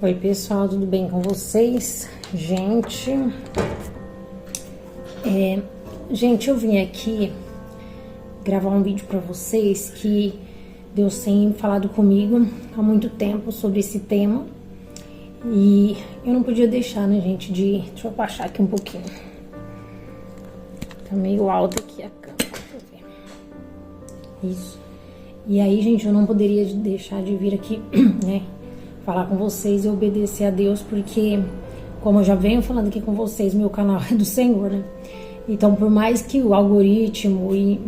Oi pessoal, tudo bem com vocês? Gente, eu vim aqui gravar um vídeo pra vocês que Deus tem falado comigo há muito tempo sobre esse tema e eu não podia deixar, né, gente, deixa eu abaixar aqui um pouquinho. Tá meio alto aqui a câmera, deixa eu ver. Isso. E aí, gente, eu não poderia deixar de vir aqui, né, falar com vocês e obedecer a Deus, porque, como eu já venho falando aqui com vocês, meu canal é do Senhor, né? Então, por mais que o algoritmo e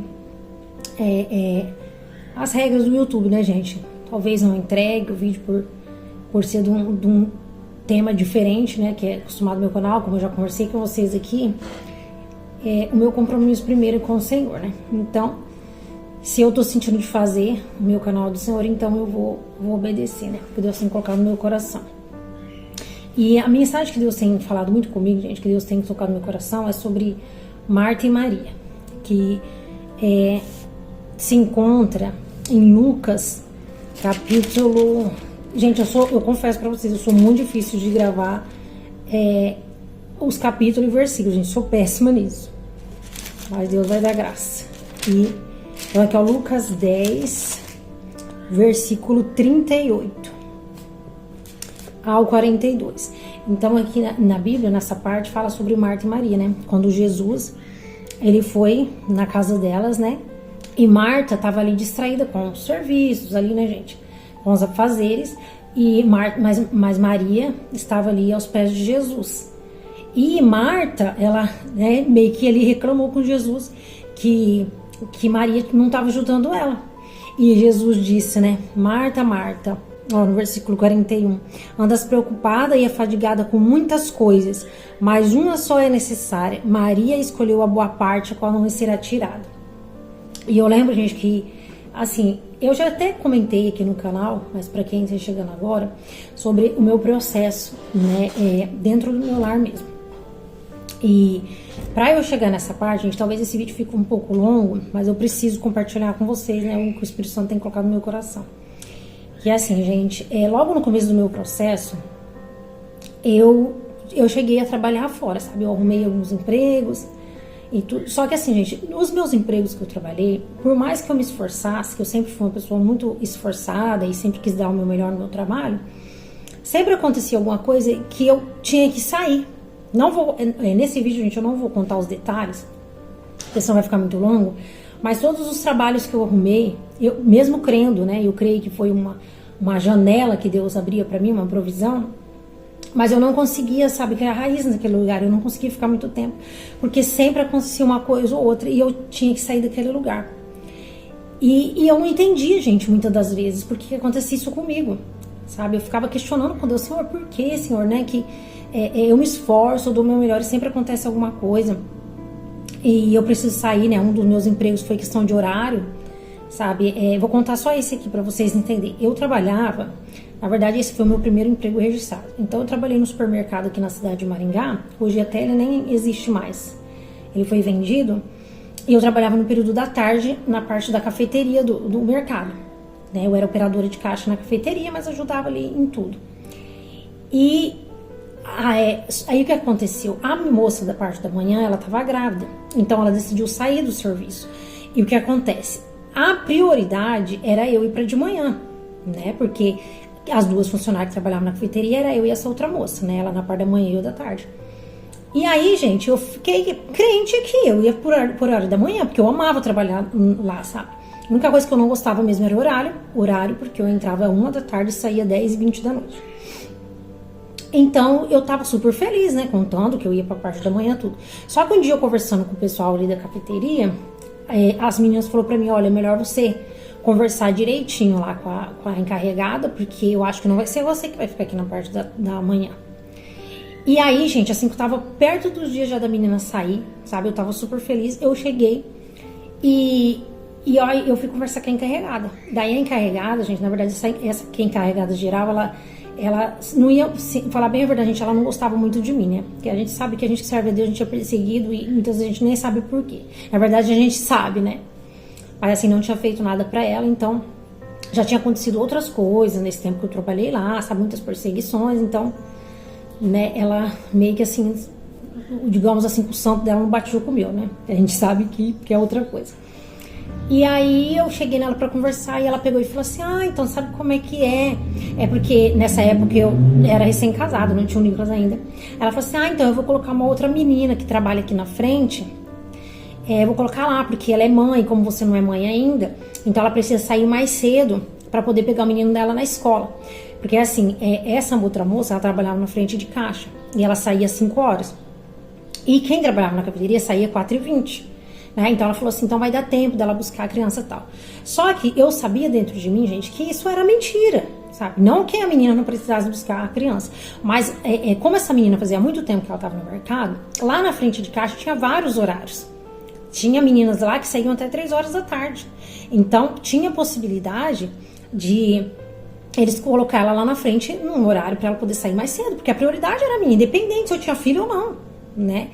as regras do YouTube, né, gente, talvez não entregue o vídeo por ser de um tema diferente, né, que é acostumado ao meu canal, como eu já conversei com vocês aqui, o meu compromisso primeiro é com o Senhor, né? Então, se eu tô sentindo de fazer o meu canal do Senhor, então eu vou obedecer, né? Porque Deus tem colocado no meu coração. E a mensagem que Deus tem falado muito comigo, gente, que Deus tem tocado no meu coração, é sobre Marta e Maria, que se encontra em Lucas, capítulo... Gente, eu confesso pra vocês, eu sou muito difícil de gravar os capítulos e versículos, gente, sou péssima nisso. Mas Deus vai dar graça. Então aqui é o Lucas 10, versículo 38 ao 42. Então aqui na Bíblia, nessa parte, fala sobre Marta e Maria, né? Quando Jesus, ele foi na casa delas, né? E Marta estava ali distraída com os serviços ali, né, gente? Com os afazeres. Mas Maria estava ali aos pés de Jesus. E Marta, ela, né, meio que ele reclamou com Jesus que Maria não estava ajudando ela. E Jesus disse, né, Marta, Marta, ó, no versículo 41, andas preocupada e afadigada com muitas coisas, mas uma só é necessária. Maria escolheu a boa parte, a qual não lhe será tirada. E eu lembro, gente, que, assim, eu já até comentei aqui no canal, mas para quem está chegando agora, sobre o meu processo, né, dentro do meu lar mesmo. E para eu chegar nessa parte, gente, talvez esse vídeo fique um pouco longo, mas eu preciso compartilhar com vocês, né, o que o Espírito Santo tem colocado no meu coração. Que é assim, gente, logo no começo do meu processo, eu cheguei a trabalhar fora, sabe? Eu arrumei alguns empregos e tudo. Só que assim, gente, nos meus empregos que eu trabalhei, por mais que eu me esforçasse, que eu sempre fui uma pessoa muito esforçada e sempre quis dar o meu melhor no meu trabalho, sempre acontecia alguma coisa que eu tinha que sair. Não vou, nesse vídeo, gente, eu não vou contar os detalhes, porque senão vai ficar muito longo, mas todos os trabalhos que eu arrumei, eu mesmo crendo, né, eu creio que foi uma janela que Deus abria pra mim, uma provisão, mas eu não conseguia, sabe, criar raiz naquele lugar, eu não conseguia ficar muito tempo, porque sempre acontecia uma coisa ou outra e eu tinha que sair daquele lugar. E eu não entendia, gente, muitas das vezes, por que acontecia isso comigo, sabe? Eu ficava questionando com Deus, Senhor, por que, Senhor, né, que eu me esforço, eu dou o meu melhor e sempre acontece alguma coisa e eu preciso sair, né? Um dos meus empregos foi questão de horário, sabe? Vou contar só esse aqui pra vocês entenderem. Eu trabalhava, na verdade esse foi o meu primeiro emprego registrado. Então eu trabalhei no supermercado aqui na cidade de Maringá, hoje até ele nem existe mais, ele foi vendido, e eu trabalhava no período da tarde na parte da cafeteria do mercado, né? Eu era operadora de caixa na cafeteria, mas ajudava ali em tudo. E aí o que aconteceu? A moça da parte da manhã, ela estava grávida, então ela decidiu sair do serviço. E o que acontece? A prioridade era eu ir para de manhã, né? Porque as duas funcionárias que trabalhavam na cafeteria era eu e essa outra moça, né? Ela na parte da manhã e eu da tarde. E aí, gente, eu fiquei crente que eu ia por hora da manhã, porque eu amava trabalhar lá, sabe? A única coisa que eu não gostava mesmo era o horário, porque eu entrava 1 da tarde e saía 10h20 da noite. Então, eu tava super feliz, né, contando que eu ia pra parte da manhã, tudo. Só que um dia eu conversando com o pessoal ali da cafeteria, as meninas falaram pra mim, olha, é melhor você conversar direitinho lá com a encarregada, porque eu acho que não vai ser você que vai ficar aqui na parte da manhã. E aí, gente, assim que eu tava perto dos dias já da menina sair, sabe, eu tava super feliz, eu cheguei e eu fui conversar com a encarregada. Daí a encarregada, gente, na verdade, essa que é a encarregada geral, ela não ia, falar bem a verdade, gente, ela não gostava muito de mim, né? Porque a gente sabe que a gente serve a Deus, a gente é perseguido e muitas vezes a gente nem sabe por quê. Na verdade, a gente sabe, né? Mas assim, não tinha feito nada pra ela, então já tinha acontecido outras coisas nesse tempo que eu trabalhei lá, sabe, muitas perseguições, então, né, ela meio que assim, digamos assim, o santo dela não batiu com o meu, né, a gente sabe que é outra coisa. E aí eu cheguei nela pra conversar e ela pegou e falou assim, então sabe como é que é? É porque nessa época eu era recém-casada, não tinha o Nicolas ainda. Ela falou assim, então eu vou colocar uma outra menina que trabalha aqui na frente, vou colocar lá, porque ela é mãe, como você não é mãe ainda, então ela precisa sair mais cedo pra poder pegar o menino dela na escola. Porque assim, essa outra moça, ela trabalhava na frente de caixa e ela saía às 5 horas. E quem trabalhava na cafeteria saía às 4h20. Né? Então ela falou assim, então vai dar tempo dela buscar a criança e tal. Só que eu sabia dentro de mim, gente, que isso era mentira, sabe? Não que a menina não precisasse buscar a criança, mas como essa menina fazia muito tempo que ela estava no mercado, lá na frente de caixa tinha vários horários. Tinha meninas lá que saíam até 3 horas da tarde. Então tinha possibilidade de eles colocar ela lá na frente num horário para ela poder sair mais cedo, porque a prioridade era minha, independente se eu tinha filho ou não, né?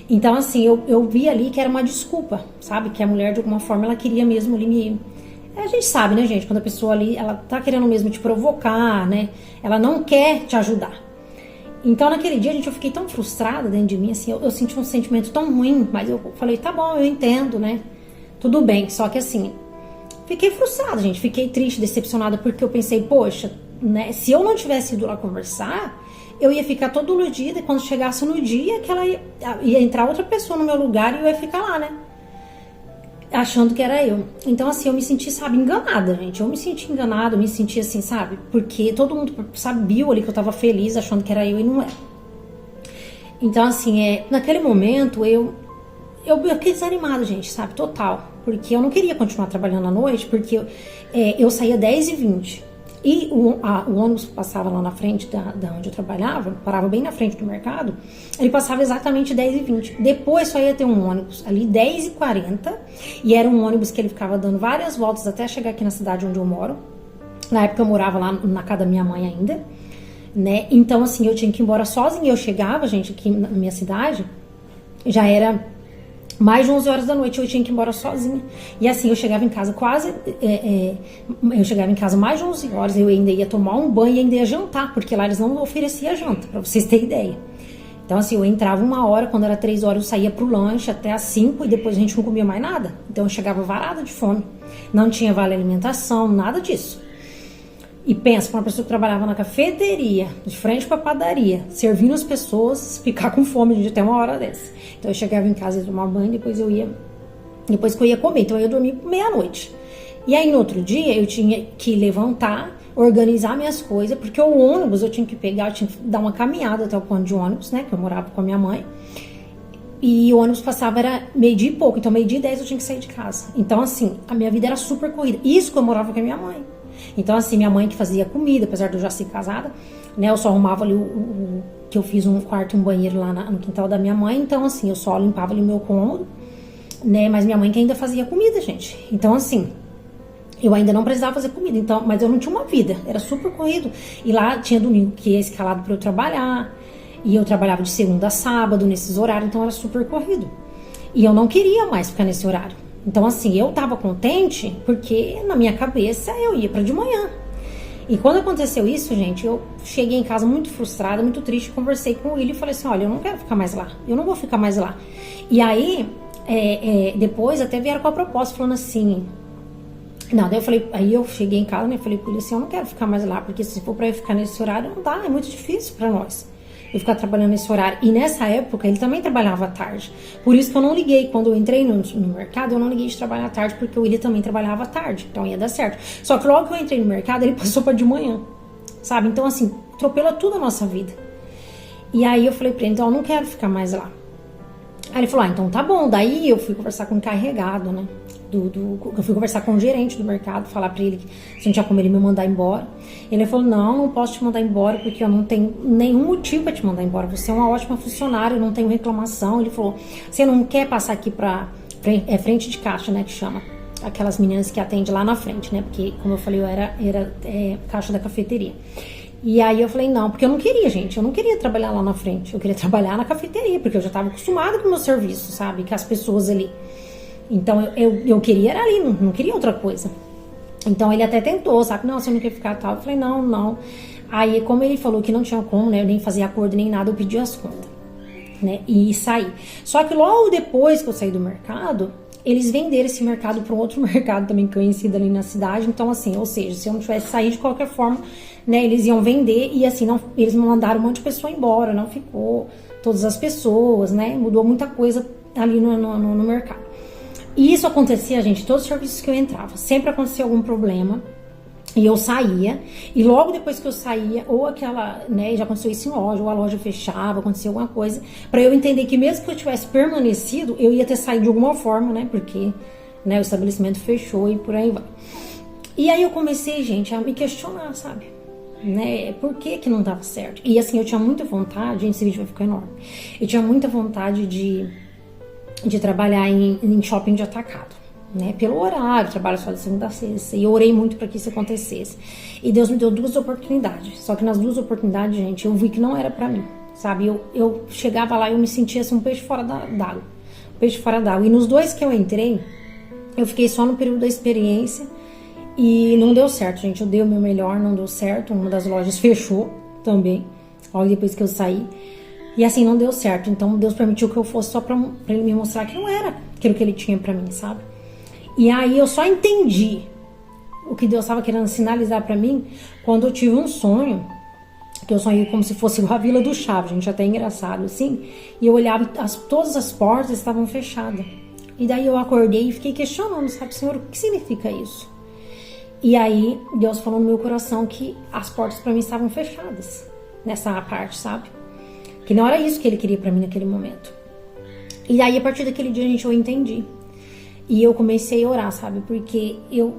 Então, assim, eu vi ali que era uma desculpa, sabe? Que a mulher, de alguma forma, ela queria mesmo ali me... A gente sabe, né, gente? Quando a pessoa ali, ela tá querendo mesmo te provocar, né? Ela não quer te ajudar. Então, naquele dia, gente, eu fiquei tão frustrada dentro de mim, assim, eu senti um sentimento tão ruim, mas eu falei, tá bom, eu entendo, né? Tudo bem, só que assim, fiquei frustrada, gente, fiquei triste, decepcionada, porque eu pensei, poxa, né? Se eu não tivesse ido lá conversar, eu ia ficar todo iludida, e quando chegasse no dia que ela ia entrar outra pessoa no meu lugar e eu ia ficar lá, né? Achando que era eu. Então, assim, eu me senti, sabe, enganada, gente. Eu me senti enganada, eu me senti assim, sabe? Porque todo mundo sabia ali que eu tava feliz, achando que era eu e não era. Então, assim, naquele momento, eu fiquei desanimada, gente, sabe? Total. Porque eu não queria continuar trabalhando à noite, porque eu saía 10h20. E o ônibus que passava lá na frente da onde eu trabalhava, parava bem na frente do mercado, ele passava exatamente 10h20. Depois só ia ter um ônibus ali 10h40, e era um ônibus que ele ficava dando várias voltas até chegar aqui na cidade onde eu moro. Na época eu morava lá na casa da minha mãe ainda, né? Então, assim, eu tinha que ir embora sozinha. Eu chegava, gente, aqui na minha cidade, já era mais de 11 horas da noite, eu tinha que ir embora sozinha. E assim, eu chegava em casa eu chegava em casa mais de 11 horas, eu ainda ia tomar um banho e ainda ia jantar, porque lá eles não ofereciam janta, pra vocês terem ideia. Então, assim, eu entrava 1 hora, quando era 3 horas eu saía pro lanche até às 5 e depois a gente não comia mais nada. Então eu chegava varada de fome, não tinha vale alimentação, nada disso. E pensa, pra uma pessoa que trabalhava na cafeteria, de frente pra padaria, servindo as pessoas, ficar com fome de até 1 hora dessa. Então eu chegava em casa, ia tomar banho, depois que eu ia comer, então eu ia dormir meia-noite. E aí no outro dia eu tinha que levantar, organizar minhas coisas, porque o ônibus eu tinha que pegar, eu tinha que dar uma caminhada até o ponto de ônibus, né, que eu morava com a minha mãe. E o ônibus passava, era 12h e pouco, então 12h10 eu tinha que sair de casa. Então assim, a minha vida era super corrida. Isso que eu morava com a minha mãe. Então assim, minha mãe que fazia comida, apesar de eu já ser casada, né, eu só arrumava ali que eu fiz um quarto e um banheiro lá no quintal da minha mãe, então assim, eu só limpava ali o meu cômodo, né, mas minha mãe que ainda fazia comida, gente. Então assim, eu ainda não precisava fazer comida, então, mas eu não tinha uma vida, era super corrido. E lá tinha domingo que ia escalado pra eu trabalhar, e eu trabalhava de segunda a sábado nesses horários, então era super corrido. E eu não queria mais ficar nesse horário. Então assim, eu tava contente porque na minha cabeça eu ia pra de manhã. E quando aconteceu isso, gente, eu cheguei em casa muito frustrada, muito triste, conversei com ele e falei assim, olha, eu não quero ficar mais lá, eu não vou ficar mais lá. E aí, depois até vieram com a proposta, falando assim, não, daí eu falei, aí eu cheguei em casa, né, falei com ele assim, eu não quero ficar mais lá, porque se for pra eu ficar nesse horário, não dá, é muito difícil pra nós. Eu ficar trabalhando nesse horário. E nessa época, ele também trabalhava à tarde. Por isso que eu não liguei. Quando eu entrei no mercado, eu não liguei de trabalhar à tarde, porque o William também trabalhava à tarde. Então ia dar certo. Só que logo que eu entrei no mercado, ele passou pra de manhã. Sabe? Então, assim, atropela tudo a nossa vida. E aí eu falei pra ele, então eu não quero ficar mais lá. Aí ele falou, então tá bom. Daí eu fui conversar com o encarregado, né? Eu fui conversar com o gerente do mercado, falar pra ele que se não tinha como ele me mandar embora. Ele falou, não posso te mandar embora porque eu não tenho nenhum motivo pra te mandar embora. Você é uma ótima funcionária, eu não tenho reclamação. Ele falou, você não quer passar aqui pra frente de caixa, né, que chama? Aquelas meninas que atendem lá na frente, né? Porque, como eu falei, eu era caixa da cafeteria. E aí eu falei, não, porque eu não queria, gente. Eu não queria trabalhar lá na frente. Eu queria trabalhar na cafeteria, porque eu já tava acostumada com o meu serviço, sabe? Com as pessoas ali. Então eu queria era ali, não queria outra coisa. Então ele até tentou, sabe? Não, você não quer ficar tal. Eu falei, não, não. Aí, como ele falou que não tinha como, né? Eu nem fazia acordo nem nada, eu pedi as contas, né? E saí. Só que logo depois que eu saí do mercado, eles venderam esse mercado para um outro mercado também conhecido ali na cidade. Então, assim, ou seja, se eu não tivesse saído de qualquer forma, né? Eles iam vender e assim, não, eles me mandaram um monte de pessoa embora, não ficou todas as pessoas, né? Mudou muita coisa ali no mercado. E isso acontecia, gente, todos os serviços que eu entrava. Sempre acontecia algum problema e eu saía. E logo depois que eu saía, ou aquela, né, já aconteceu isso em loja, ou a loja fechava, acontecia alguma coisa, pra eu entender que mesmo que eu tivesse permanecido, eu ia ter saído de alguma forma, né, porque, né, o estabelecimento fechou e por aí vai. E aí eu comecei, gente, a me questionar, sabe? Né, por que que não dava certo? E assim, eu tinha muita vontade, gente, esse vídeo vai ficar enorme. Eu tinha muita vontade de trabalhar em shopping de atacado, né? Pelo horário, trabalho só de segunda a sexta. E eu orei muito para que isso acontecesse. E Deus me deu 2 oportunidades. Só que nas 2 oportunidades, gente, eu vi que não era para mim, sabe? Eu chegava lá e eu me sentia assim, um peixe fora d'água. Um peixe fora d'água. E nos 2 que eu entrei, eu fiquei só no período da experiência e não deu certo, gente. Eu dei o meu melhor, não deu certo. Uma das lojas fechou também, logo depois que eu saí. E assim, não deu certo. Então, Deus permitiu que eu fosse só pra ele me mostrar que não era aquilo que ele tinha pra mim, sabe? E aí, eu só entendi o que Deus estava querendo sinalizar pra mim quando eu tive um sonho, que eu sonhei como se fosse a Vila do Chaves, gente, até engraçado, assim. E eu olhava e todas as portas estavam fechadas. E daí, eu acordei e fiquei questionando, sabe, Senhor, o que significa isso? E aí, Deus falou no meu coração que as portas pra mim estavam fechadas, nessa parte, sabe? Que não era isso que ele queria pra mim naquele momento. E aí, a partir daquele dia, gente, eu entendi. E eu comecei a orar, sabe? Porque eu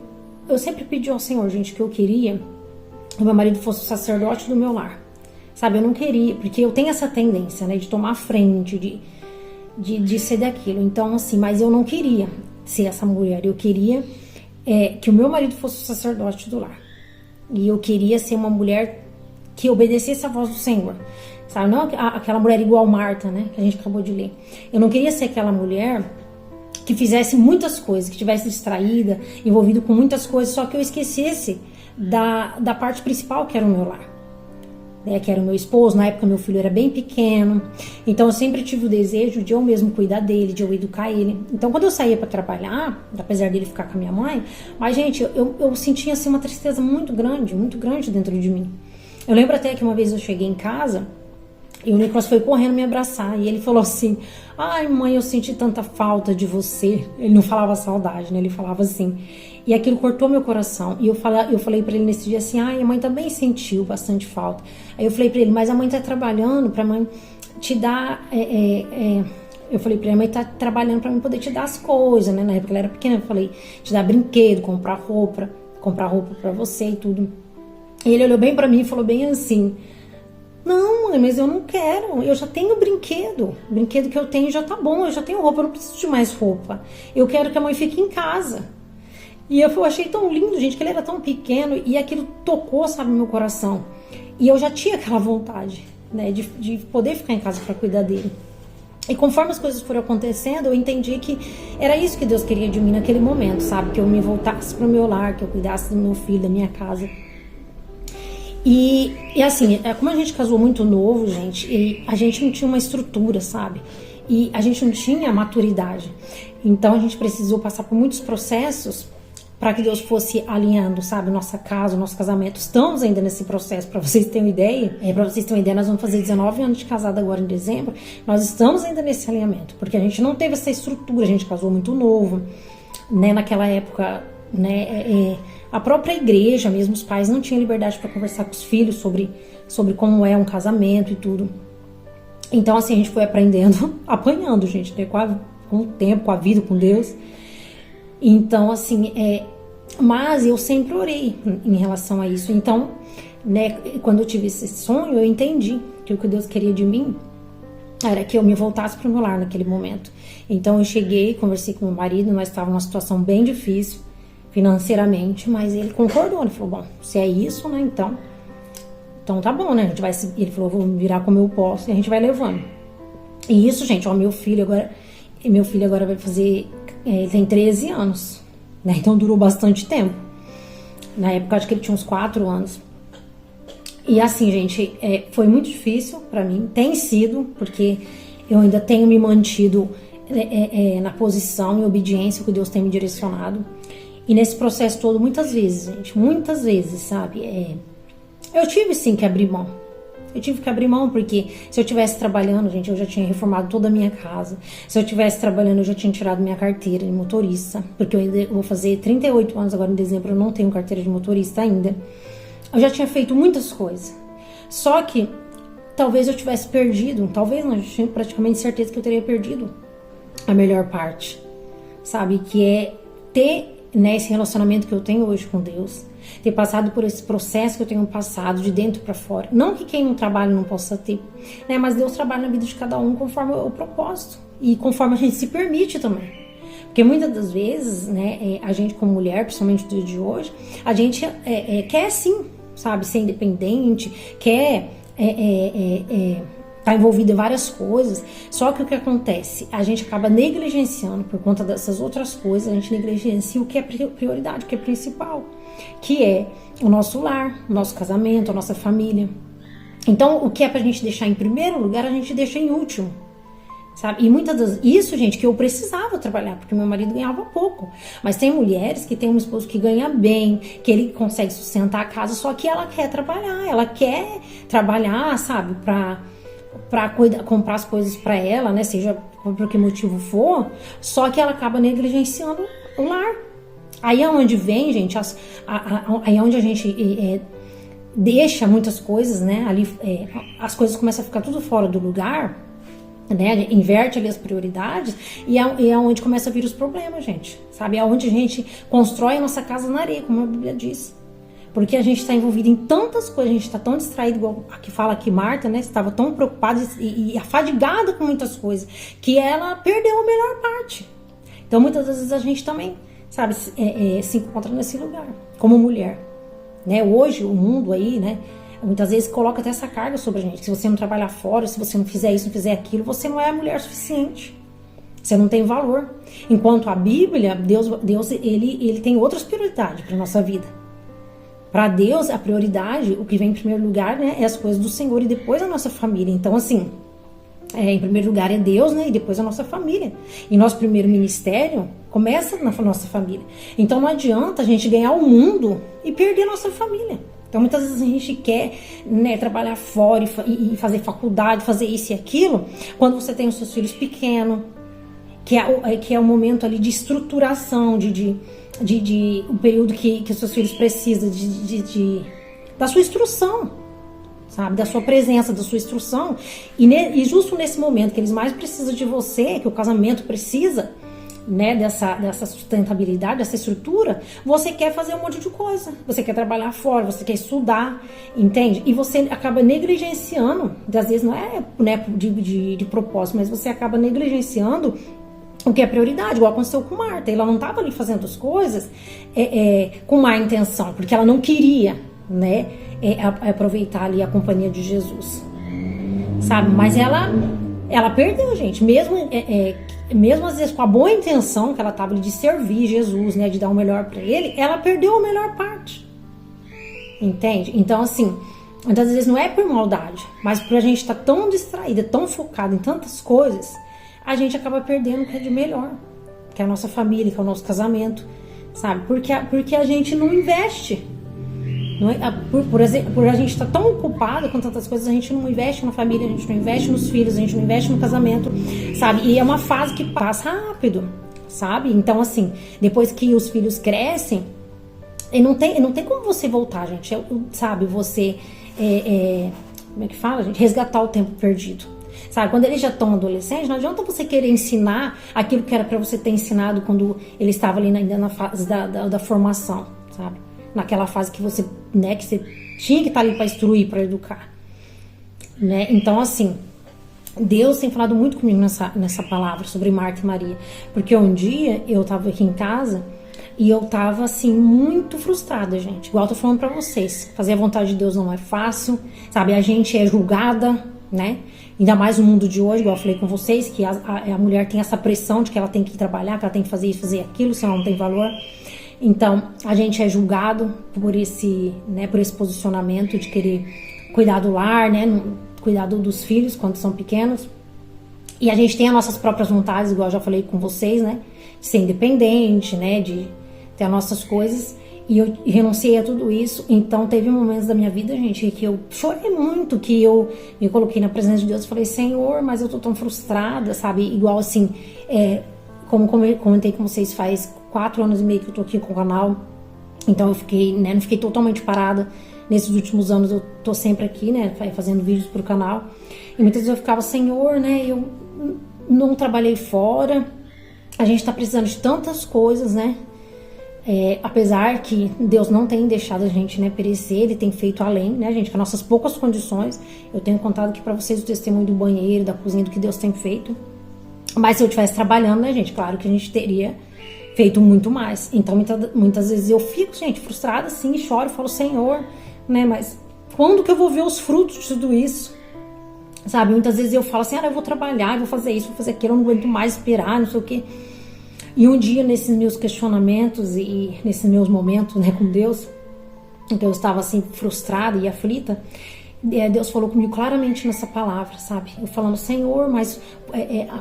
sempre pedi ao Senhor, gente, que eu queria que o meu marido fosse o sacerdote do meu lar. Sabe? Eu não queria, porque eu tenho essa tendência, né? De tomar a frente, de ser daquilo. Então, assim, mas eu não queria ser essa mulher. Eu queria que o meu marido fosse o sacerdote do lar. E eu queria ser uma mulher que obedecesse a voz do Senhor. Sabe? Não aquela mulher igual Marta, né? Que a gente acabou de ler. Eu não queria ser aquela mulher que fizesse muitas coisas, que tivesse distraída, envolvido com muitas coisas, só que eu esquecesse da parte principal, que era o meu lar. Né? Que era o meu esposo. Na época, meu filho era bem pequeno. Então, eu sempre tive o desejo de eu mesmo cuidar dele, de eu educar ele. Então, quando eu saía para trabalhar, apesar dele ficar com a minha mãe, mas, gente, eu sentia, assim, uma tristeza muito grande dentro de mim. Eu lembro até que uma vez eu cheguei em casa e o Nicolas foi correndo me abraçar. E ele falou assim, ai mãe, eu senti tanta falta de você. Ele não falava saudade, né? Ele falava assim. E aquilo cortou meu coração. E eu falei pra ele nesse dia assim, ai, a mãe também sentiu bastante falta. Aí eu falei pra ele, mas a mãe tá trabalhando pra mãe te dar... Eu falei pra ele, a mãe tá trabalhando pra mim poder te dar as coisas, né? Na época ela era pequena, eu falei, te dar brinquedo, comprar roupa pra você e tudo. E ele olhou bem pra mim e falou bem assim, não, mãe, mas eu não quero, eu já tenho brinquedo. O brinquedo que eu tenho já tá bom, eu já tenho roupa, eu não preciso de mais roupa. Eu quero que a mãe fique em casa. E eu achei tão lindo, gente, que ele era tão pequeno e aquilo tocou, sabe, no meu coração. E eu já tinha aquela vontade, né, de poder ficar em casa para cuidar dele. E conforme as coisas foram acontecendo, eu entendi que era isso que Deus queria de mim naquele momento, sabe? Que eu me voltasse pro meu lar, que eu cuidasse do meu filho, da minha casa. E assim, como a gente casou muito novo, gente, e a gente não tinha uma estrutura, sabe? E a gente não tinha maturidade. Então a gente precisou passar por muitos processos para que Deus fosse alinhando, sabe? Nossa casa, nosso casamento. Estamos ainda nesse processo, para vocês terem uma ideia. Para vocês terem uma ideia, nós vamos fazer 19 anos de casado agora em dezembro. Nós estamos ainda nesse alinhamento, porque a gente não teve essa estrutura, a gente casou muito novo, né? Naquela época, né? A própria igreja mesmo, os pais não tinham liberdade para conversar com os filhos sobre como é um casamento e tudo. Então, assim, a gente foi aprendendo, apanhando, gente, né? Com o tempo, com a vida, com Deus. Então, assim, mas eu sempre orei em relação a isso. Então, né, quando eu tive esse sonho, eu entendi que o que Deus queria de mim era que eu me voltasse para o meu lar naquele momento. Então, eu cheguei, conversei com meu marido, nós estávamos numa situação bem difícil financeiramente, mas ele concordou, ele falou, bom, se é isso, né, então tá bom, né, a gente vai, ele falou, vou me virar como eu posso e a gente vai levando. E isso, gente, ó, meu filho agora vai fazer, ele tem 13 anos, né, então durou bastante tempo. Na época, acho que ele tinha uns 4 anos. E assim, gente, foi muito difícil pra mim. Tem sido, porque eu ainda tenho me mantido na posição e obediência que Deus tem me direcionado. E nesse processo todo, muitas vezes, gente, muitas vezes, sabe? Eu tive sim que abrir mão. Eu tive que abrir mão porque se eu estivesse trabalhando, gente, eu já tinha reformado toda a minha casa. Se eu estivesse trabalhando, eu já tinha tirado minha carteira de motorista. Porque eu ainda vou fazer 38 anos agora em dezembro, eu não tenho carteira de motorista ainda. Eu já tinha feito muitas coisas. Só que talvez eu tivesse perdido, talvez não, eu tinha praticamente certeza que eu teria perdido a melhor parte, sabe? Que é ter, né, esse relacionamento que eu tenho hoje com Deus, ter passado por esse processo que eu tenho passado de dentro para fora. Não que quem não trabalha não possa ter, né? Mas Deus trabalha na vida de cada um conforme o propósito e conforme a gente se permite também. Porque muitas das vezes, né, a gente como mulher, principalmente no dia de hoje, a gente quer sim, sabe, ser independente, quer tá envolvida em várias coisas, só que o que acontece? A gente acaba negligenciando por conta dessas outras coisas, a gente negligencia o que é prioridade, o que é principal, que é o nosso lar, o nosso casamento, a nossa família. Então, o que é pra gente deixar em primeiro lugar, a gente deixa em último, sabe? E muitas das... Isso, gente, que eu precisava trabalhar, porque meu marido ganhava pouco. Mas tem mulheres que têm um esposo que ganha bem, que ele consegue sustentar a casa, só que ela quer trabalhar, sabe? Pra cuidar, comprar as coisas pra ela, né? Seja por que motivo for, só que ela acaba negligenciando o lar. Aí é onde vem, gente, aí é onde a gente deixa muitas coisas, né? Ali as coisas começam a ficar tudo fora do lugar, né? Inverte ali as prioridades e é onde começa a vir os problemas, gente, sabe? É onde a gente constrói a nossa casa na areia, como a Bíblia diz. Porque a gente está envolvido em tantas coisas, a gente está tão distraído, igual a que fala aqui Marta, né? Estava tão preocupada e afadigada com muitas coisas, que ela perdeu a melhor parte. Então, muitas vezes a gente também, sabe, se encontra nesse lugar, como mulher. Né? Hoje, o mundo aí, né? Muitas vezes coloca até essa carga sobre a gente. Se você não trabalhar fora, se você não fizer isso, não fizer aquilo, você não é mulher suficiente. Você não tem valor. Enquanto a Bíblia, Deus ele tem outras prioridades para nossa vida. Para Deus, a prioridade, o que vem em primeiro lugar, né, é as coisas do Senhor e depois a nossa família. Então, assim, em primeiro lugar é Deus, né, e depois a nossa família. E nosso primeiro ministério começa na nossa família. Então, não adianta a gente ganhar o mundo e perder a nossa família. Então, muitas vezes a gente quer, né, trabalhar fora e fazer faculdade, fazer isso e aquilo, quando você tem os seus filhos pequenos, que é o momento ali de estruturação, o período que os seus filhos precisam da sua instrução, sabe? Da sua presença, da sua instrução. E justo nesse momento que eles mais precisam de você, que o casamento precisa, né, dessa sustentabilidade, dessa estrutura, você quer fazer um monte de coisa. Você quer trabalhar fora, você quer estudar, entende? E você acaba negligenciando, às vezes não é, né, de propósito, mas você acaba negligenciando o que é prioridade, igual aconteceu com Marta. Ela não estava ali fazendo as coisas com má intenção, porque ela não queria, né, aproveitar ali a companhia de Jesus, sabe? Mas ela perdeu, gente, mesmo às vezes com a boa intenção que ela estava de servir Jesus, né, de dar o melhor para ele, ela perdeu a melhor parte, entende? Então, assim, muitas vezes não é por maldade, mas por a gente estar tão distraída, tão focada em tantas coisas, a gente acaba perdendo o que é de melhor, que é a nossa família, que é o nosso casamento, sabe? Porque a gente não investe. Não é, por a gente estar tão ocupada com tantas coisas, a gente não investe na família, a gente não investe nos filhos, a gente não investe no casamento, sabe? E é uma fase que passa rápido, sabe? Então, assim, depois que os filhos crescem, não tem como você voltar, gente, sabe? Você, como é que fala, gente? Resgatar o tempo perdido. Sabe, quando eles já estão adolescentes, não adianta você querer ensinar aquilo que era para você ter ensinado quando ele estava ali ainda na fase da formação, sabe? Naquela fase que você, né, que você tinha que estar ali para instruir, para educar, né? Então, assim, Deus tem falado muito comigo nessa palavra sobre Marta e Maria, porque um dia eu estava aqui em casa e eu tava, assim, muito frustrada, gente. Igual eu tô falando pra vocês, fazer a vontade de Deus não é fácil, sabe? A gente é julgada, né? Ainda mais no mundo de hoje, igual eu falei com vocês, que a mulher tem essa pressão de que ela tem que trabalhar, que ela tem que fazer isso, fazer aquilo, senão não tem valor. Então, a gente é julgado por esse, né, por esse posicionamento de querer cuidar do lar, né, cuidar dos filhos quando são pequenos. E a gente tem as nossas próprias vontades, igual eu já falei com vocês, né, de ser independente, né, de ter as nossas coisas. E eu renunciei a tudo isso. Então, teve momentos da minha vida, gente, que eu chorei muito, que eu me coloquei na presença de Deus e falei, Senhor, mas eu tô tão frustrada, sabe? Igual assim, como comentei com vocês, faz 4 anos e meio que eu tô aqui com o canal. Então, eu fiquei, né, não fiquei totalmente parada. Nesses últimos anos, eu tô sempre aqui, né, fazendo vídeos pro canal. E muitas vezes eu ficava, Senhor, né, eu não trabalhei fora. A gente tá precisando de tantas coisas, né? Apesar que Deus não tem deixado a gente, né, perecer, Ele tem feito além, né, gente, com as nossas poucas condições. Eu tenho contado aqui pra vocês o testemunho do banheiro, da cozinha, do que Deus tem feito. Mas se eu estivesse trabalhando, né, gente, claro que a gente teria feito muito mais. Então, muitas vezes eu fico, gente, frustrada, assim, choro, falo, Senhor, né, mas quando que eu vou ver os frutos de tudo isso? Sabe, muitas vezes eu falo assim, eu vou trabalhar, eu vou fazer isso, vou fazer aquilo, eu não aguento mais esperar, não sei o quê. E um dia, nesses meus questionamentos e nesses meus momentos, né, com Deus, em que eu estava assim frustrada e aflita, Deus falou comigo claramente nessa palavra, sabe? Eu falando, Senhor, mas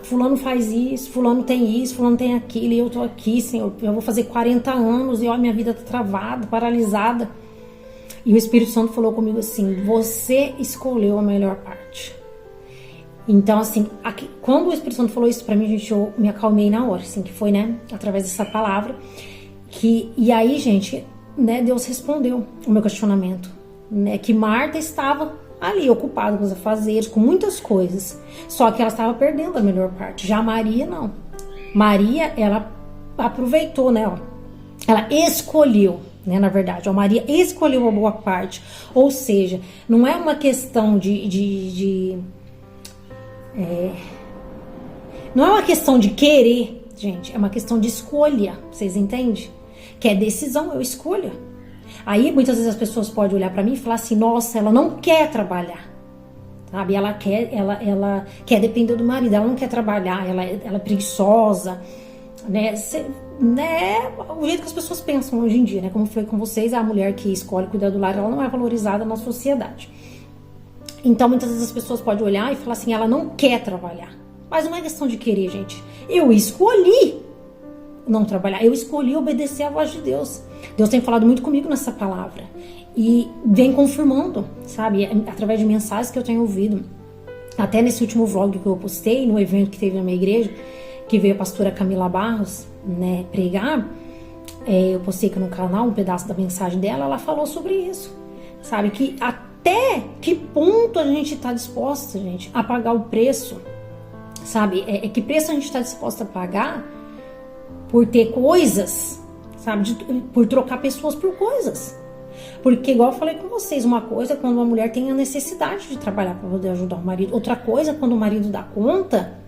fulano faz isso, fulano tem isso, fulano tem aquilo, e eu tô aqui, Senhor, eu vou fazer 40 anos e ó, minha vida tá travada, paralisada. E o Espírito Santo falou comigo assim, você escolheu a melhor parte. Então, assim, quando o Espírito Santo falou isso pra mim, gente, eu me acalmei na hora, assim, que foi, né, através dessa palavra. E aí, gente, né, Deus respondeu o meu questionamento, né, que Marta estava ali, ocupada com os afazeres, com muitas coisas, só que ela estava perdendo a melhor parte. Já Maria, não. Maria, ela aproveitou, né, ó, ela escolheu, né, na verdade, ó, Maria escolheu a boa parte, ou seja, não é uma questão não é uma questão de querer, gente, é uma questão de escolha, vocês entendem? Que é decisão, eu escolho. Aí muitas vezes as pessoas podem olhar pra mim e falar assim, nossa, ela não quer trabalhar, sabe? Ela quer depender do marido, ela não quer trabalhar, ela é preguiçosa, né? O jeito que as pessoas pensam hoje em dia, né? Como foi com vocês, a mulher que escolhe cuidar do lar, ela não é valorizada na sociedade. Então, muitas vezes as pessoas podem olhar e falar assim, ela não quer trabalhar. Mas não é questão de querer, gente. Eu escolhi não trabalhar. Eu escolhi obedecer à voz de Deus. Deus tem falado muito comigo nessa palavra. E vem confirmando, sabe? Através de mensagens que eu tenho ouvido. Até nesse último vlog que eu postei, no evento que teve na minha igreja, que veio a pastora Camila Barros, né, pregar. Eu postei aqui no canal um pedaço da mensagem dela. Ela falou sobre isso. Sabe? Que até que ponto a gente está disposta, gente, a pagar o preço, sabe? Que preço a gente está disposta a pagar por ter coisas, sabe? Por trocar pessoas por coisas. Porque, igual eu falei com vocês, uma coisa é quando uma mulher tem a necessidade de trabalhar para poder ajudar o marido. Outra coisa é quando o marido dá conta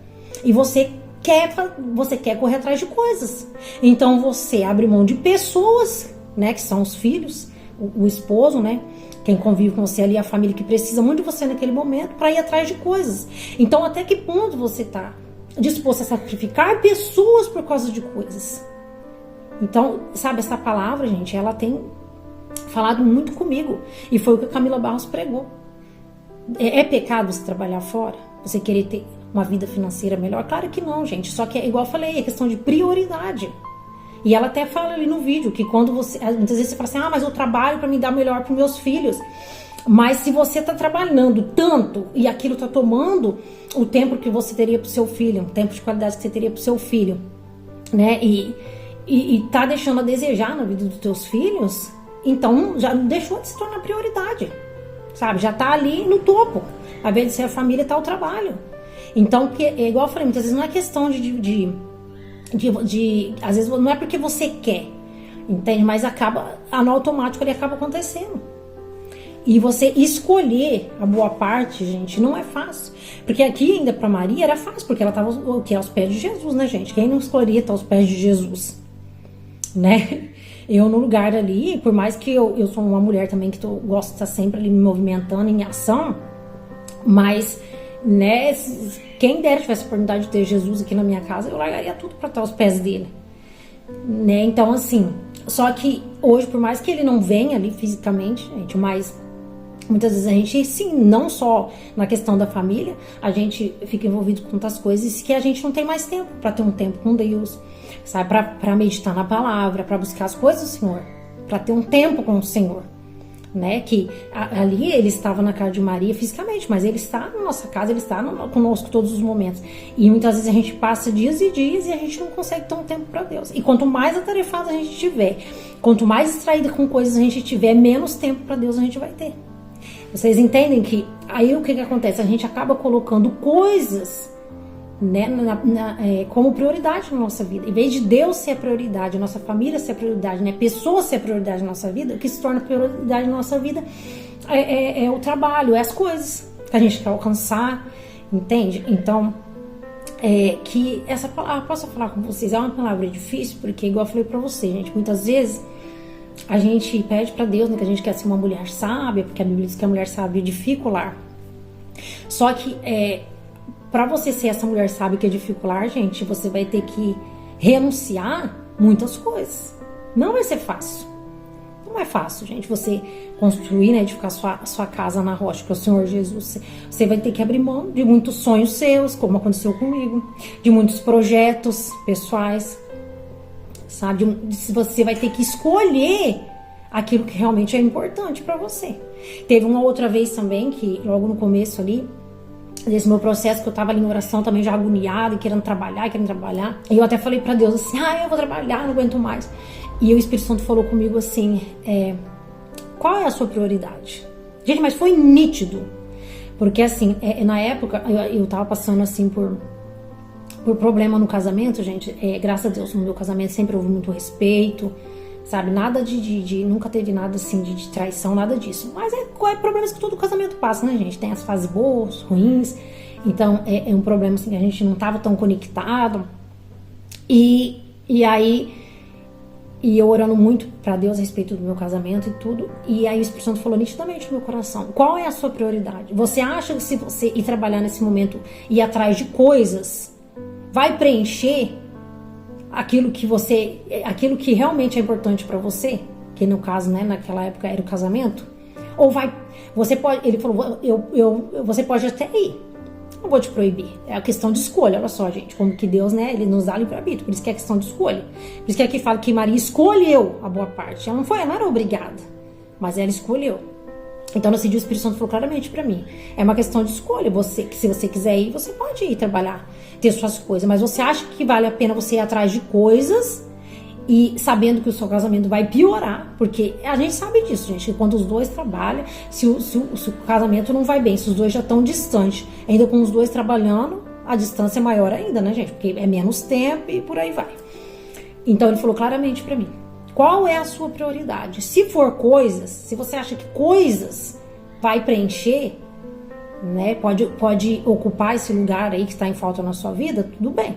e você quer correr atrás de coisas. Então, você abre mão de pessoas, né? Que são os filhos, o esposo, né? Quem convive com você ali, a família que precisa muito de você naquele momento para ir atrás de coisas. Então, até que ponto você está disposto a sacrificar pessoas por causa de coisas? Então, sabe, essa palavra, gente, ela tem falado muito comigo. E foi o que a Camila Barros pregou. É pecado você trabalhar fora? Você querer ter uma vida financeira melhor? Claro que não, gente. Só que, igual eu falei, é questão de prioridade. E ela até fala ali no vídeo que quando você... Muitas vezes você fala assim, mas eu trabalho para me dar melhor para meus filhos. Mas se você tá trabalhando tanto e aquilo tá tomando o tempo que você teria pro seu filho, o tempo de qualidade que você teria pro seu filho, né? E tá deixando a desejar na vida dos teus filhos, então já deixou de se tornar prioridade, sabe? Já tá ali no topo. Ao invés de ser a família, tá o trabalho. Então, é igual eu falei, muitas vezes não é questão às vezes não é porque você quer, entende? Mas no automático ele acaba acontecendo. E você escolher a boa parte, gente, não é fácil. Porque aqui ainda pra Maria era fácil, porque ela estava aos pés de Jesus, né, gente? Quem não escolheria estar aos pés de Jesus, né? Eu no lugar ali, por mais que eu sou uma mulher também que gosto de estar sempre ali me movimentando em ação, mas, né, quem dera tivesse a oportunidade de ter Jesus aqui na minha casa, eu largaria tudo para estar aos pés dele. né? Então, assim, só que hoje, por mais que ele não venha ali fisicamente, gente, mas muitas vezes a gente, sim, não só na questão da família, a gente fica envolvido com tantas coisas que a gente não tem mais tempo para ter um tempo com Deus, sabe? Para meditar na palavra, para buscar as coisas do Senhor, para ter um tempo com o Senhor, né? Que ali ele estava na casa de Maria fisicamente, mas ele está na nossa casa, ele está conosco todos os momentos. E muitas vezes a gente passa dias e dias e a gente não consegue ter um tempo para Deus. E quanto mais atarefada a gente tiver, quanto mais distraída com coisas a gente tiver, menos tempo para Deus a gente vai ter. Vocês entendem que aí o que acontece? A gente acaba colocando coisas, né, como prioridade na nossa vida. Em vez de Deus ser a prioridade, nossa família ser a prioridade, né, pessoas ser a prioridade na nossa vida, o que se torna prioridade na nossa vida é o trabalho, é as coisas que a gente quer alcançar, entende? Então, que essa palavra, posso falar com vocês, é uma palavra difícil, porque igual eu falei pra vocês, gente, muitas vezes a gente pede pra Deus, né, que a gente quer ser uma mulher sábia, porque a Bíblia diz que a mulher sábia edifica o lar. Só que para você ser essa mulher sábia que edifica o lar, gente, você vai ter que renunciar muitas coisas. Não vai ser fácil. Não é fácil, gente, você construir, né, edificar sua casa na rocha, que é o Senhor Jesus. Você vai ter que abrir mão de muitos sonhos seus, como aconteceu comigo, de muitos projetos pessoais, sabe? Você vai ter que escolher aquilo que realmente é importante para você. Teve uma outra vez também, que logo no começo ali, desse meu processo, que eu tava ali em oração também já agoniada, e querendo trabalhar. E eu até falei pra Deus assim, eu vou trabalhar, não aguento mais. E o Espírito Santo falou comigo assim, qual é a sua prioridade? Gente, mas foi nítido. Porque assim, na época, eu tava passando assim por problema no casamento, gente. Graças a Deus, no meu casamento sempre houve muito respeito, sabe? Nada nunca teve nada assim de traição, nada disso. Mas problemas que todo casamento passa, né, gente? Tem as fases boas, ruins. Então, é um problema assim, que a gente não tava tão conectado. E aí, eu orando muito pra Deus a respeito do meu casamento e tudo. E aí o Espírito Santo falou nitidamente no meu coração, qual é a sua prioridade? Você acha que se você ir trabalhar nesse momento, ir atrás de coisas, vai preencher aquilo que realmente é importante para você, que no caso, né, naquela época era o casamento, ou ele falou, você pode até ir, não vou te proibir, é a questão de escolha. Olha só, gente, como que Deus, né, ele nos dá livre-arbítrio, por isso que é questão de escolha, por isso que aqui fala que Maria escolheu a boa parte, ela não era obrigada, mas ela escolheu. Então nesse dia o Espírito Santo falou claramente pra mim, é uma questão de escolha, que se você quiser ir, você pode ir trabalhar, ter suas coisas, mas você acha que vale a pena você ir atrás de coisas e sabendo que o seu casamento vai piorar, porque a gente sabe disso, gente, que quando os dois trabalham, se o casamento não vai bem, se os dois já estão distantes, ainda com os dois trabalhando, a distância é maior ainda, né, gente, porque é menos tempo e por aí vai. Então ele falou claramente pra mim, qual é a sua prioridade? Se for coisas, se você acha que coisas vai preencher, né, pode ocupar esse lugar aí que está em falta na sua vida, tudo bem.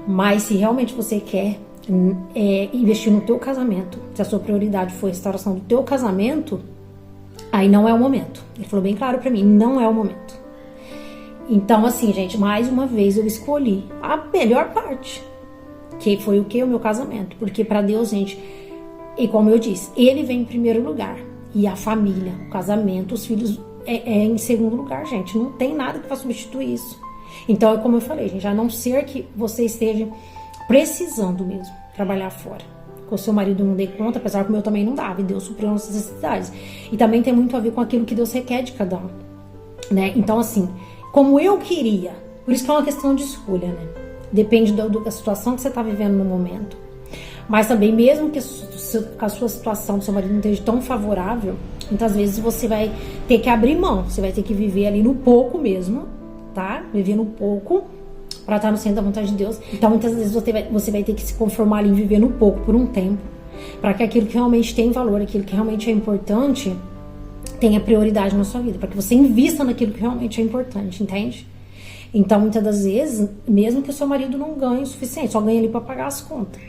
Mas se realmente você quer investir no teu casamento, se a sua prioridade for a restauração do teu casamento, aí não é o momento. Ele falou bem claro pra mim, não é o momento. Então assim, gente, mais uma vez eu escolhi a melhor parte, que foi o meu casamento. Porque pra Deus, gente, e como eu disse, ele vem em primeiro lugar. E a família, o casamento, os filhos em segundo lugar, gente. Não tem nada que vá substituir isso. Então, é como eu falei, gente, a não ser que você esteja precisando mesmo trabalhar fora, que o seu marido não dê conta, apesar que o meu também não dava, e Deus supriu nossas necessidades. E também tem muito a ver com aquilo que Deus requer de cada um, né? Então, assim, como eu queria, por isso que é uma questão de escolha, né? Depende da situação que você está vivendo no momento. Mas também, mesmo que a sua situação do seu marido não esteja tão favorável, muitas vezes você vai ter que abrir mão, você vai ter que viver ali no pouco mesmo, tá? Viver no pouco para estar no centro da vontade de Deus. Então, muitas vezes você vai ter que se conformar ali em viver no pouco por um tempo, para que aquilo que realmente tem valor, aquilo que realmente é importante, tenha prioridade na sua vida, para que você invista naquilo que realmente é importante, entende? Então, muitas das vezes, mesmo que o seu marido não ganhe o suficiente, só ganha ali para pagar as contas,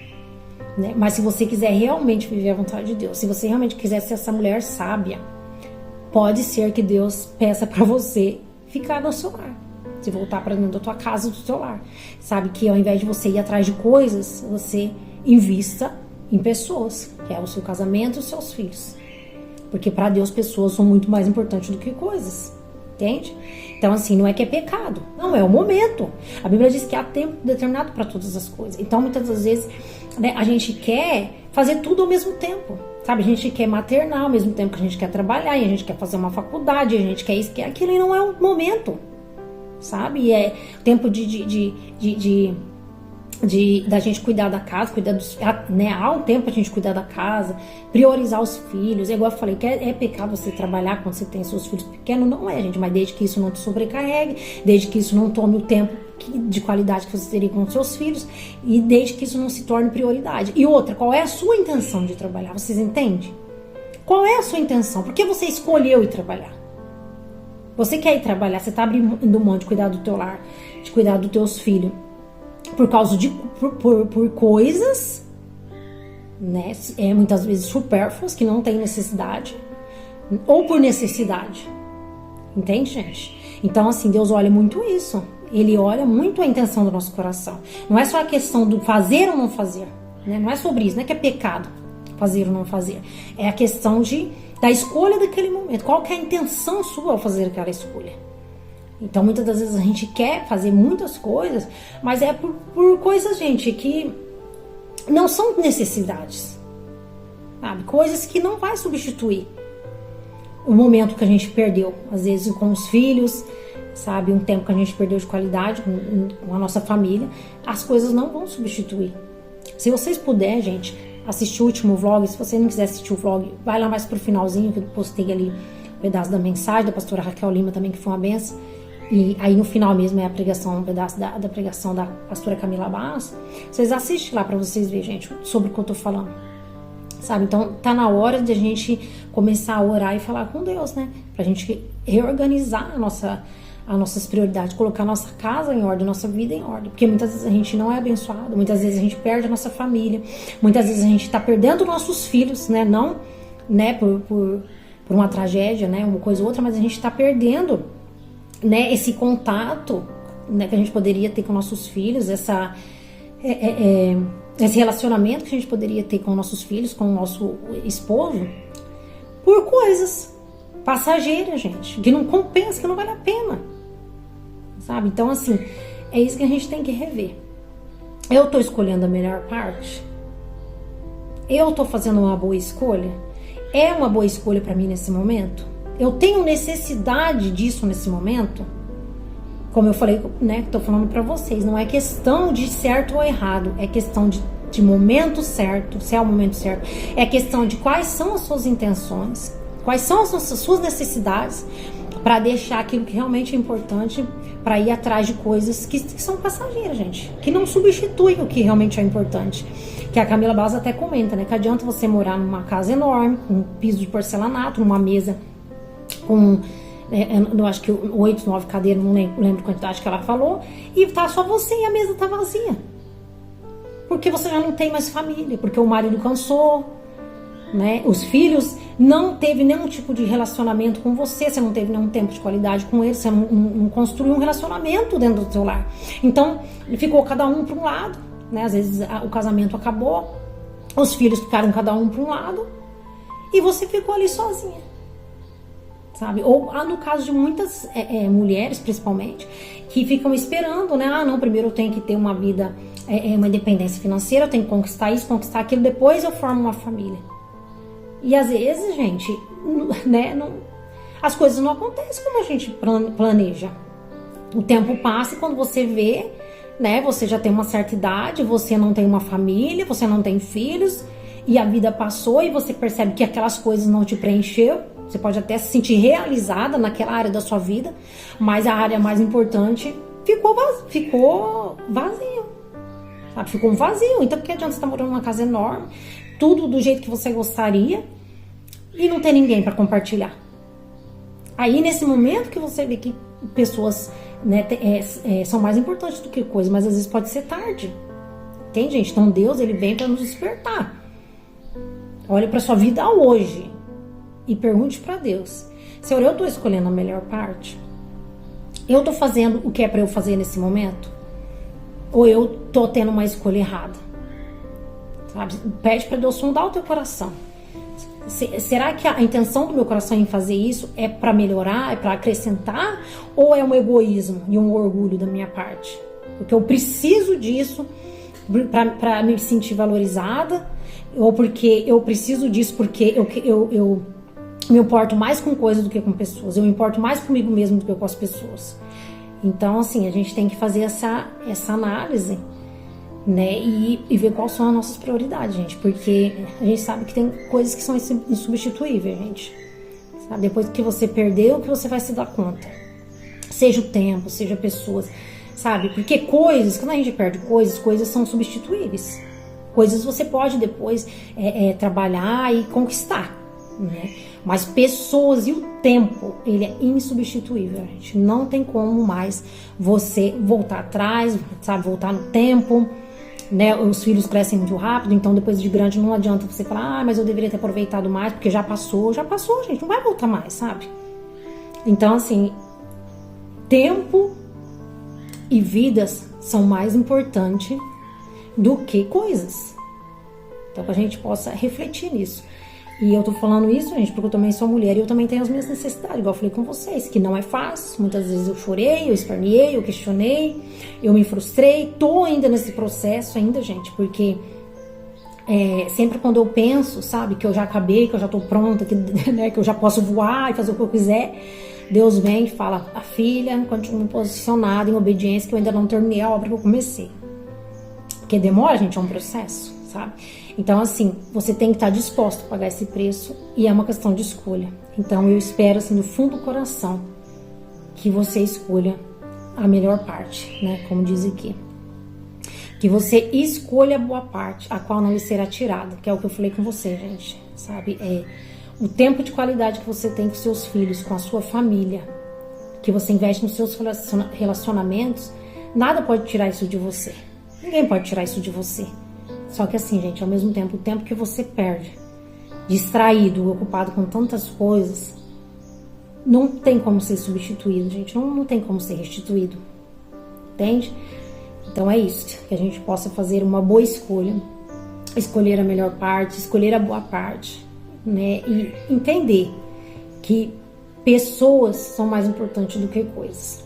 né? Mas se você quiser realmente viver a vontade de Deus, se você realmente quiser ser essa mulher sábia, pode ser que Deus peça para você ficar no seu lar, se voltar para dentro da tua casa, do teu lar, sabe? Que ao invés de você ir atrás de coisas, você invista em pessoas, que é o seu casamento e os seus filhos. Porque para Deus pessoas são muito mais importantes do que coisas, entende? Então assim, não é que é pecado, não, é o momento. A Bíblia diz que há tempo determinado para todas as coisas. Então muitas das vezes, né, a gente quer fazer tudo ao mesmo tempo, sabe? A gente quer maternar ao mesmo tempo que a gente quer trabalhar, e a gente quer fazer uma faculdade, e a gente quer isso, quer aquilo, e não é o momento, sabe? E é tempo da gente cuidar da casa, cuidar dos, né? Há um tempo a gente cuidar da casa, priorizar os filhos. É igual eu falei, que é pecado você trabalhar quando você tem seus filhos pequenos, não é, gente, mas desde que isso não te sobrecarregue, desde que isso não tome o tempo de qualidade que você teria com os seus filhos, e desde que isso não se torne prioridade. E outra, qual é a sua intenção de trabalhar? Vocês entendem? Qual é a sua intenção? Por que você escolheu ir trabalhar? Você quer ir trabalhar, você está abrindo mão de cuidar do teu lar, de cuidar dos teus filhos, por causa de por coisas, né, muitas vezes supérfluas, que não tem necessidade, ou por necessidade, entende, gente? Então assim, Deus olha muito isso, Ele olha muito a intenção do nosso coração. Não é só a questão do fazer ou não fazer, né? Não é sobre isso, não é que é pecado fazer ou não fazer, é a questão da escolha daquele momento. Qual que é a intenção sua ao fazer aquela escolha? Então, muitas das vezes a gente quer fazer muitas coisas, mas é por coisas, gente, que não são necessidades, sabe? Coisas que não vai substituir o momento que a gente perdeu, às vezes com os filhos, sabe? Um tempo que a gente perdeu de qualidade com a nossa família, as coisas não vão substituir. Se vocês puderem, gente, assistir o último vlog, se você não quiser assistir o vlog, vai lá mais pro finalzinho, que eu postei ali um pedaço da mensagem da pastora Raquel Lima também, que foi uma benção. E aí no final mesmo é a pregação, um pedaço da pregação da pastora Camila Barros. Vocês assistem lá para vocês verem, gente, sobre o que eu tô falando, sabe? Então tá na hora de a gente começar a orar e falar com Deus, né? Pra gente reorganizar as nossas prioridades, colocar a nossa casa em ordem, a nossa vida em ordem. Porque muitas vezes a gente não é abençoado, muitas vezes a gente perde a nossa família, muitas vezes a gente tá perdendo nossos filhos, né? Não, né, por uma tragédia, né, uma coisa ou outra, mas a gente tá perdendo, né, esse contato, né, que a gente poderia ter com nossos filhos, esse relacionamento que a gente poderia ter com nossos filhos, com o nosso esposo, por coisas passageiras, gente, que não compensa, que não vale a pena, sabe? Então, assim, é isso que a gente tem que rever. Eu tô escolhendo a melhor parte? Eu tô fazendo uma boa escolha? É uma boa escolha para mim nesse momento? Eu tenho necessidade disso nesse momento? Como eu falei, né, que tô falando para vocês, não é questão de certo ou errado, é questão de momento certo, se é o momento certo, é questão de quais são as suas intenções, quais são as suas necessidades, para deixar aquilo que realmente é importante, para ir atrás de coisas que são passageiras, gente, que não substituem o que realmente é importante. Que a Camila Barros até comenta, né, que adianta você morar numa casa enorme, com um piso de porcelanato, numa mesa com, eu acho que 8, 9 cadeiras, não lembro a quantidade que ela falou, e tá só você e a mesa tá vazia. Porque você já não tem mais família, porque o marido cansou, né? Os filhos não teve nenhum tipo de relacionamento com você não teve nenhum tempo de qualidade com eles, você não construiu um relacionamento dentro do seu lar. Então, ficou cada um para um lado, né? Às vezes o casamento acabou, os filhos ficaram cada um para um lado, e você ficou ali sozinha. Sabe? Ou no caso de muitas mulheres, principalmente, que ficam esperando, né? Ah, não, primeiro eu tenho que ter uma vida, uma independência financeira, eu tenho que conquistar isso, conquistar aquilo, depois eu formo uma família. E às vezes, gente, né, as coisas não acontecem como a gente planeja. O tempo passa e quando você vê, né, você já tem uma certa idade, você não tem uma família, você não tem filhos, e a vida passou e você percebe que aquelas coisas não te preencheu. Você pode até se sentir realizada naquela área da sua vida, mas a área mais importante ficou vazio, sabe? Ficou um vazio. Então, por que adianta você estar morando numa casa enorme, tudo do jeito que você gostaria, e não ter ninguém para compartilhar? Aí, nesse momento que você vê que pessoas, né, são mais importantes do que coisas, mas às vezes pode ser tarde. Entende, gente? Então, Deus, ele vem para nos despertar. Olha para sua vida hoje e pergunte para Deus: Senhor, eu tô escolhendo a melhor parte? Eu tô fazendo o que é para eu fazer nesse momento? Ou eu tô tendo uma escolha errada? sabe? Pede para Deus sondar o teu coração. Será que a intenção do meu coração em fazer isso é para melhorar, é para acrescentar, ou é um egoísmo e um orgulho da minha parte? Porque eu preciso disso para me sentir valorizada, ou porque eu preciso disso porque eu me importo mais com coisas do que com pessoas, eu me importo mais comigo mesmo do que com as pessoas. Então, assim, a gente tem que fazer essa análise, né, e ver quais são as nossas prioridades, gente, porque a gente sabe que tem coisas que são insubstituíveis, gente, sabe? Depois que você perdeu, que você vai se dar conta, seja o tempo, seja pessoas, sabe? Porque coisas, quando a gente perde coisas são substituíveis, coisas você pode depois trabalhar e conquistar, né? Mas pessoas e o tempo, ele é insubstituível, gente. Não tem como mais você voltar atrás, sabe? Voltar no tempo, né? Os filhos crescem muito rápido, então depois de grande não adianta você falar, mas eu deveria ter aproveitado mais, porque já passou, gente. Não vai voltar mais, sabe? Então, assim, tempo e vidas são mais importantes do que coisas. Então, que a gente possa refletir nisso. E eu tô falando isso, gente, porque eu também sou mulher e eu também tenho as minhas necessidades, igual eu falei com vocês, que não é fácil. Muitas vezes eu chorei, eu esperneei, eu questionei, eu me frustrei, tô ainda nesse processo ainda, gente, porque sempre quando eu penso, sabe, que eu já acabei, que eu já tô pronta, que, né, que eu já posso voar e fazer o que eu quiser, Deus vem e fala, a filha, continua posicionada em obediência, que eu ainda não terminei a obra que eu comecei. Porque demora, gente, é um processo, sabe? Então, assim, você tem que estar disposto a pagar esse preço e é uma questão de escolha. Então, eu espero, assim, do fundo do coração, que você escolha a melhor parte, né? Como diz aqui. Que você escolha a boa parte, a qual não lhe será tirada, que é o que eu falei com você, gente, sabe? O tempo de qualidade que você tem com seus filhos, com a sua família, que você investe nos seus relacionamentos, nada pode tirar isso de você. Ninguém pode tirar isso de você. Só que assim, gente, ao mesmo tempo, o tempo que você perde, distraído, ocupado com tantas coisas, não tem como ser substituído, gente. Não tem como ser restituído. Entende? Então é isso, que a gente possa fazer uma boa escolha, escolher a melhor parte, escolher a boa parte, né? E entender que pessoas são mais importantes do que coisas.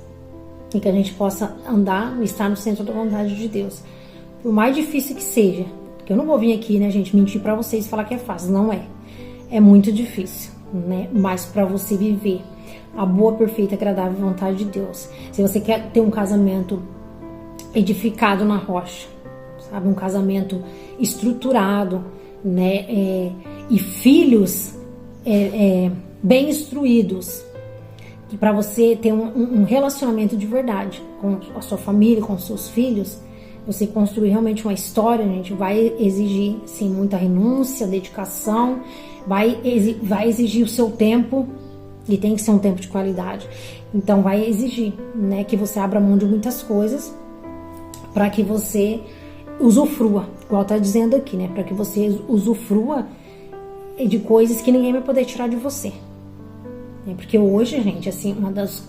E que a gente possa andar e estar no centro da vontade de Deus. Por mais difícil que seja, porque eu não vou vir aqui, né, gente, mentir pra vocês e falar que é fácil, não é. É muito difícil, né, mas pra você viver a boa, perfeita, agradável vontade de Deus. Se você quer ter um casamento edificado na rocha, sabe, um casamento estruturado, né, e filhos bem instruídos, que para você ter um relacionamento de verdade com a sua família, com os seus filhos, você construir realmente uma história, gente, vai exigir, sim, muita renúncia, dedicação, vai exigir o seu tempo, e tem que ser um tempo de qualidade. Então, vai exigir, né, que você abra mão de muitas coisas para que você usufrua, igual tá dizendo aqui, né, para que você usufrua de coisas que ninguém vai poder tirar de você. Porque hoje, gente, assim, uma das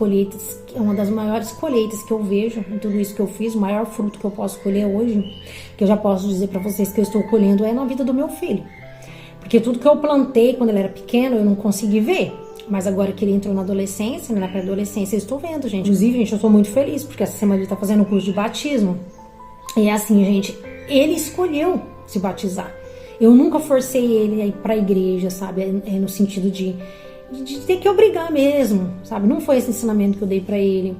maiores colheitas que eu vejo em tudo isso que eu fiz, o maior fruto que eu posso colher hoje, que eu já posso dizer pra vocês que eu estou colhendo, é na vida do meu filho. Porque tudo que eu plantei quando ele era pequeno, eu não consegui ver. Mas agora que ele entrou na adolescência, né, na pré-adolescência, eu estou vendo, gente. Inclusive, gente, eu estou muito feliz, porque essa semana ele tá fazendo o curso de batismo. E é assim, gente, ele escolheu se batizar. Eu nunca forcei ele a ir pra igreja, sabe? No sentido de ter que obrigar mesmo, sabe? Não foi esse ensinamento que eu dei pra ele.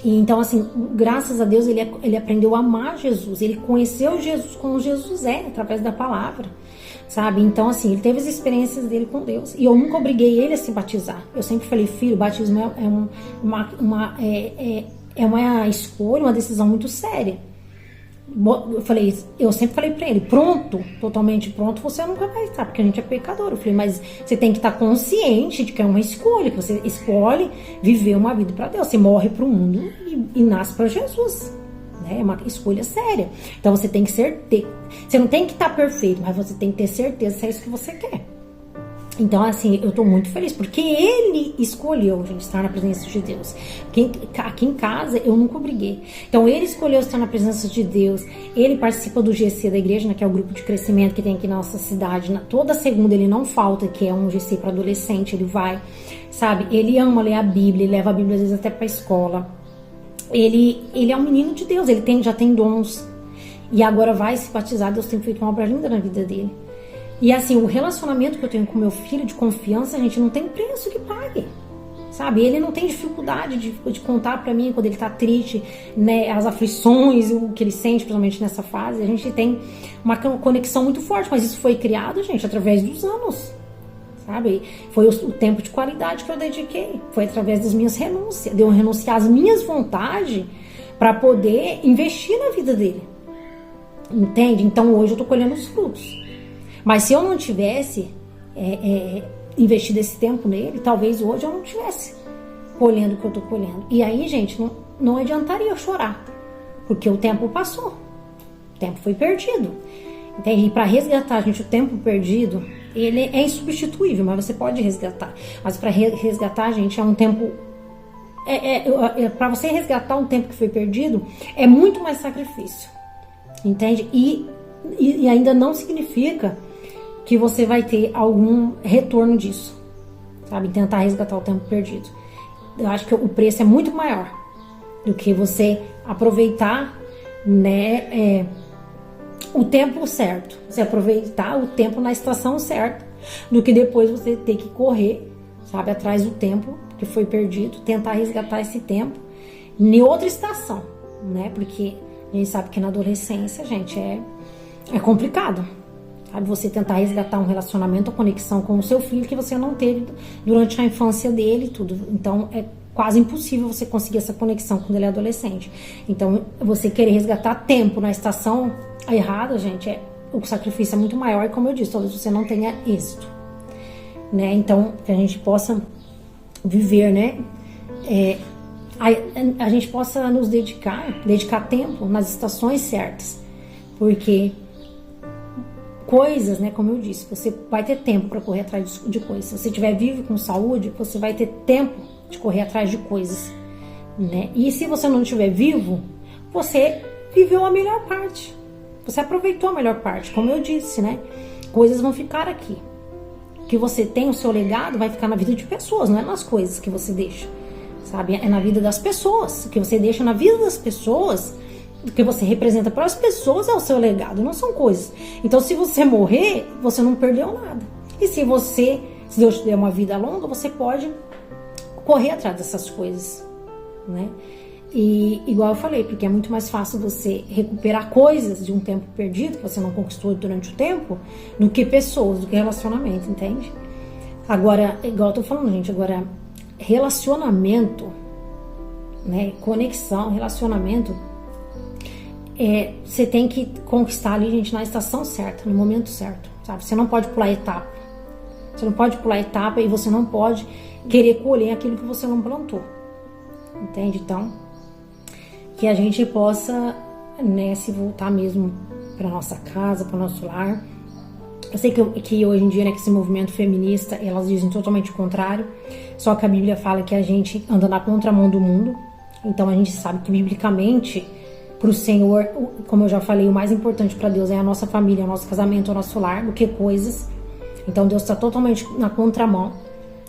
E então, assim, graças a Deus, ele aprendeu a amar Jesus. Ele conheceu Jesus como Jesus através da palavra, sabe? Então, assim, ele teve as experiências dele com Deus. E eu nunca obriguei ele a se batizar. Eu sempre falei, filho, o batismo é uma escolha, uma decisão muito séria. Eu sempre falei pra ele, pronto, totalmente pronto, você nunca vai estar, porque a gente é pecador. Eu falei, mas você tem que estar consciente de que é uma escolha, que você escolhe viver uma vida pra Deus. Você morre pro mundo e nasce pra Jesus, né? É uma escolha séria. Então você tem que você não tem que estar perfeito, mas você tem que ter certeza se é isso que você quer. Então, assim, eu tô muito feliz, porque ele escolheu, gente, estar na presença de Deus. Aqui em casa, eu nunca briguei. Então, ele escolheu estar na presença de Deus. Ele participa do GC da igreja, né, que é o grupo de crescimento que tem aqui na nossa cidade. Toda segunda ele não falta, que é um GC para adolescente, ele vai, sabe? Ele ama ler a Bíblia, ele leva a Bíblia às vezes até pra escola. Ele é um menino de Deus, ele já tem dons. E agora vai se batizar, Deus tem feito uma obra linda na vida dele. E assim, o relacionamento que eu tenho com meu filho de confiança, gente, não tem preço que pague, sabe? Ele não tem dificuldade de contar pra mim quando ele tá triste, né? As aflições, o que ele sente, principalmente nessa fase. A gente tem uma conexão muito forte, mas isso foi criado, gente, através dos anos, sabe? Foi o tempo de qualidade que eu dediquei. Foi através das minhas renúncias, de eu renunciar às minhas vontades pra poder investir na vida dele. Entende? Então hoje eu tô colhendo os frutos. Mas se eu não tivesse investido esse tempo nele, talvez hoje eu não tivesse colhendo o que eu tô colhendo. E aí, gente, não adiantaria eu chorar, porque o tempo passou. O tempo foi perdido. Entende? E para resgatar, gente, o tempo perdido, ele é insubstituível, mas você pode resgatar. Mas para resgatar, gente, é um tempo... para você resgatar um tempo que foi perdido, é muito mais sacrifício. Entende? E ainda não significa que você vai ter algum retorno disso, sabe? Tentar resgatar o tempo perdido. Eu acho que o preço é muito maior do que você aproveitar, né, o tempo certo. Você aproveitar o tempo na estação certa, do que depois você ter que correr, sabe, atrás do tempo que foi perdido, tentar resgatar esse tempo em outra estação, né? Porque a gente sabe que na adolescência, gente, é complicado. Sabe, você tentar resgatar um relacionamento, a conexão com o seu filho que você não teve durante a infância dele e tudo. Então, é quase impossível você conseguir essa conexão quando ele é adolescente. Então, você querer resgatar tempo na estação errada, gente, o sacrifício é muito maior. E como eu disse, talvez você não tenha êxito, né? Então, que a gente possa viver, né? A gente possa nos dedicar tempo nas estações certas. Porque... coisas, né, como eu disse, você vai ter tempo para correr atrás de coisas. Se você estiver vivo com saúde, você vai ter tempo de correr atrás de coisas, né? E se você não estiver vivo, você viveu a melhor parte. Você aproveitou a melhor parte, como eu disse, né? Coisas vão ficar aqui. O que você tem, o seu legado, vai ficar na vida de pessoas, não é nas coisas que você deixa, sabe? É na vida das pessoas. O que você deixa na vida das pessoas, o que você representa para as pessoas é o seu legado, não são coisas. Então, se você morrer, você não perdeu nada. E se Deus te der uma vida longa, você pode correr atrás dessas coisas, né? E igual eu falei, porque é muito mais fácil você recuperar coisas de um tempo perdido, que você não conquistou durante o tempo, do que pessoas, do que relacionamento, entende? Agora, igual eu tô falando, gente, agora, relacionamento, né? Conexão, relacionamento... você tem que conquistar ali, gente, na estação certa, no momento certo, sabe? Você não pode pular etapa. Você não pode pular etapa e você não pode querer colher aquilo que você não plantou. Entende? Então, que a gente possa, né, se voltar mesmo para nossa casa, para o nosso lar. Eu sei que hoje em dia, né, que esse movimento feminista, elas dizem totalmente o contrário. Só que a Bíblia fala que a gente anda na contramão do mundo. Então, a gente sabe que, biblicamente... para o Senhor, como eu já falei, o mais importante para Deus é a nossa família, o nosso casamento, o nosso lar, do que coisas. Então Deus está totalmente na contramão,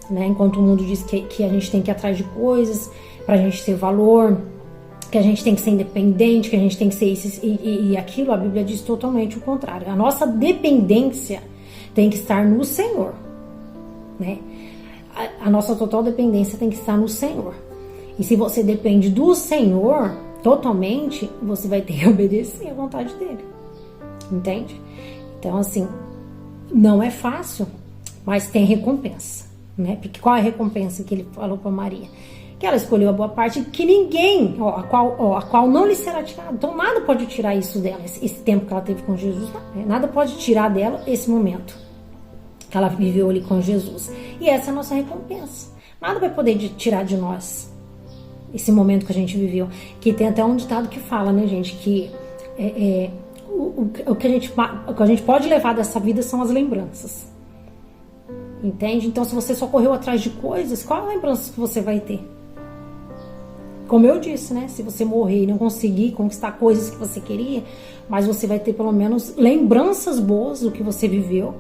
né? Enquanto o mundo diz que a gente tem que ir atrás de coisas para a gente ter valor, que a gente tem que ser independente, que a gente tem que ser isso e aquilo, a Bíblia diz totalmente o contrário. A nossa dependência tem que estar no Senhor, né? A nossa total dependência tem que estar no Senhor. E se você depende do Senhor totalmente, você vai ter que obedecer à vontade dele, entende? Então, assim, não é fácil, mas tem recompensa, né? Porque qual é a recompensa que ele falou para Maria? Que ela escolheu a boa parte, que ninguém, a qual não lhe será tirado. Então, nada pode tirar isso dela, esse tempo que ela teve com Jesus, né? Nada pode tirar dela esse momento que ela viveu ali com Jesus. E essa é a nossa recompensa. Nada vai poder tirar de nós esse momento que a gente viveu. Que tem até um ditado que fala, né, gente, que o que a gente pode levar dessa vida são as lembranças. Entende? Então, se você só correu atrás de coisas, qual a lembrança que você vai ter? Como eu disse, né? Se você morrer e não conseguir conquistar coisas que você queria, mas você vai ter pelo menos lembranças boas do que você viveu.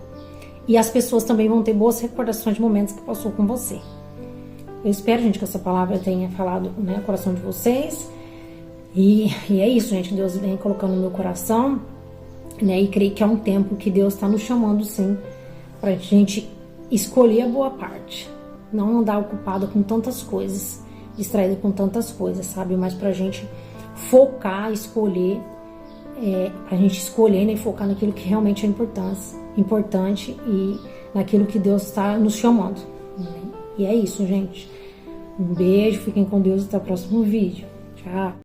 E as pessoas também vão ter boas recordações de momentos que passou com você. Eu espero, gente, que essa palavra tenha falado, né, no coração de vocês. E é isso, gente. Deus vem colocando no meu coração, né? E creio que é um tempo que Deus está nos chamando, sim, pra gente escolher a boa parte. Não andar ocupada com tantas coisas, distraída com tantas coisas, sabe? Mas pra gente focar, escolher, pra gente escolher, né, e focar naquilo que realmente é importante e naquilo que Deus está nos chamando. Né? E é isso, gente. Um beijo, fiquem com Deus, até o próximo vídeo. Tchau!